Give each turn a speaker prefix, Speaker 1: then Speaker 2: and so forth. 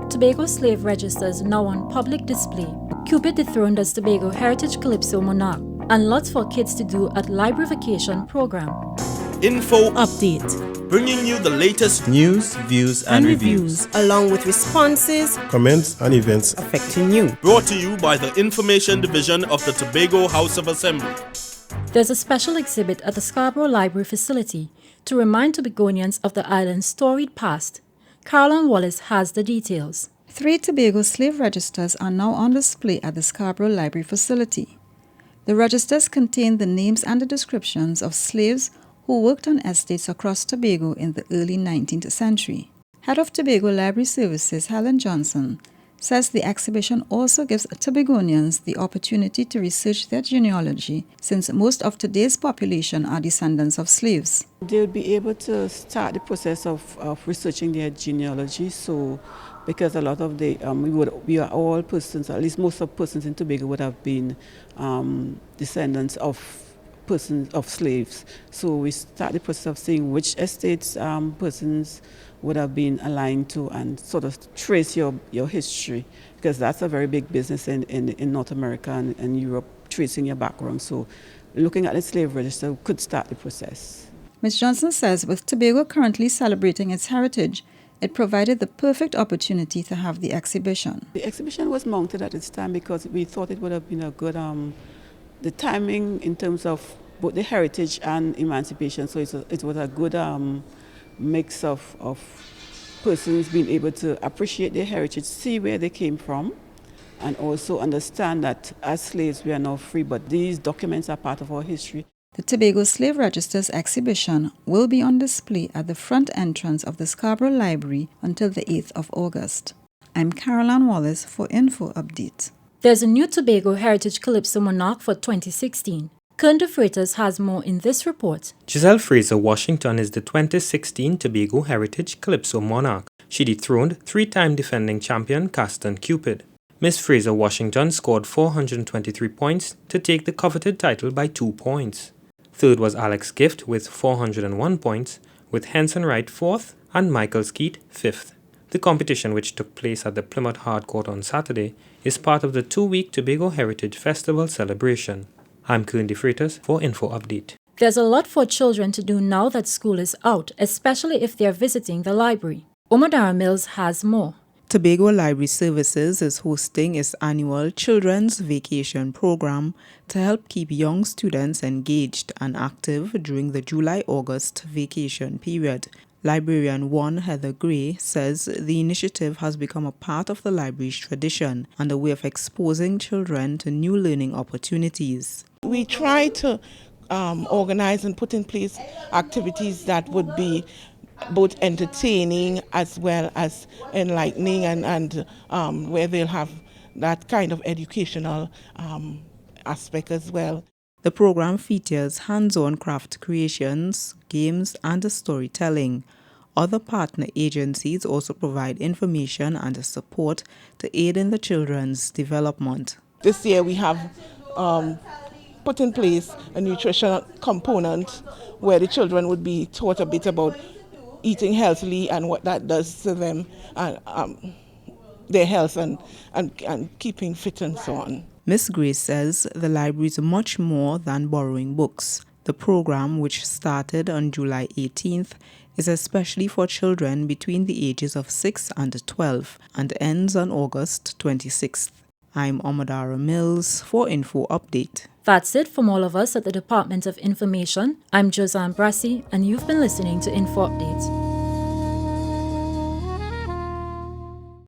Speaker 1: Tobago slave registers now on public display. Cupid dethroned as Tobago Heritage Calypso monarch, and lots for kids to do at Library Vacation program.
Speaker 2: Info
Speaker 3: Update,
Speaker 2: bringing you the latest
Speaker 4: news, views, and reviews,
Speaker 3: along with responses
Speaker 5: comments and events
Speaker 3: affecting you.
Speaker 2: brought to you by the Information Division of the Tobago House of Assembly.
Speaker 1: There's a special exhibit at the Scarborough Library facility to remind Tobagonians of the island's storied past. Caroline Wallace has the details.
Speaker 6: 3 Tobago slave registers are now on display at the Scarborough Library facility. The registers contain the names and the descriptions of slaves who worked on estates across Tobago in the early 19th century. Head of Tobago Library Services, Helen Johnson, says the exhibition also gives Tobagonians the opportunity to research their genealogy, since most of today's population are descendants of slaves.
Speaker 7: They'll be able to start the process of researching their genealogy. So, because a lot of we are all persons, at least most of persons in Tobago would have been descendants of slaves. So we start the process of seeing which estates persons would have been aligned to, and sort of trace your history, because that's a very big business in North America and Europe, tracing your background. So looking at the slave register could start the process.
Speaker 6: Ms. Johnson says with Tobago currently celebrating its heritage, it provided the perfect opportunity to have the exhibition.
Speaker 7: The exhibition was mounted at this time because we thought it would have been a good, the timing in terms of both the heritage and emancipation. So it was a good mix of persons being able to appreciate their heritage, see where they came from, and also understand that as slaves we are now free, but these documents are part of our history.
Speaker 6: The Tobago Slave Registers exhibition will be on display at the front entrance of the Scarborough Library until the 8th of August. I'm Caroline Wallace for Info Update.
Speaker 1: There's a new Tobago Heritage Calypso monarch for 2016. Kern de Freitas has more in this report.
Speaker 4: Giselle Fraser Washington is the 2016 Tobago Heritage Calypso monarch. She dethroned 3-time defending champion Caston Cupid. Miss Fraser Washington scored 423 points to take the coveted title by 2 points. Third was Alex Gift with 401 points, with Henson Wright 4th and Michael Skeet 5th. The competition, which took place at the Plymouth Hard Court on Saturday, is part of the 2-week Tobago Heritage Festival celebration. I'm Kern de Freitas for Info Update.
Speaker 1: There's a lot for children to do now that school is out, especially if they're visiting the library. Omadara Mills has more.
Speaker 3: Tobago Library Services is hosting its annual Children's Vacation program to help keep young students engaged and active during the July-August vacation period. Librarian 1 Heather Gray says the initiative has become a part of the library's tradition and a way of exposing children to new learning opportunities.
Speaker 8: We try to organize and put in place activities that would be both entertaining as well as enlightening, and where they'll have that kind of educational aspect as well.
Speaker 3: The program features hands-on craft creations, games, and storytelling. Other partner agencies also provide information and support to aid in the children's development.
Speaker 8: This year we have put in place a nutritional component where the children would be taught a bit about eating healthily and what that does to them, and their health and keeping fit and so on.
Speaker 3: Ms. Grace says the library is much more than borrowing books. The program, which started on July 18th, is especially for children between the ages of 6 and 12 and ends on August 26th. I'm Omadara Mills for Info Update.
Speaker 1: That's it from all of us at the Department of Information. I'm Josanne Brassi, and you've been listening to Info Update.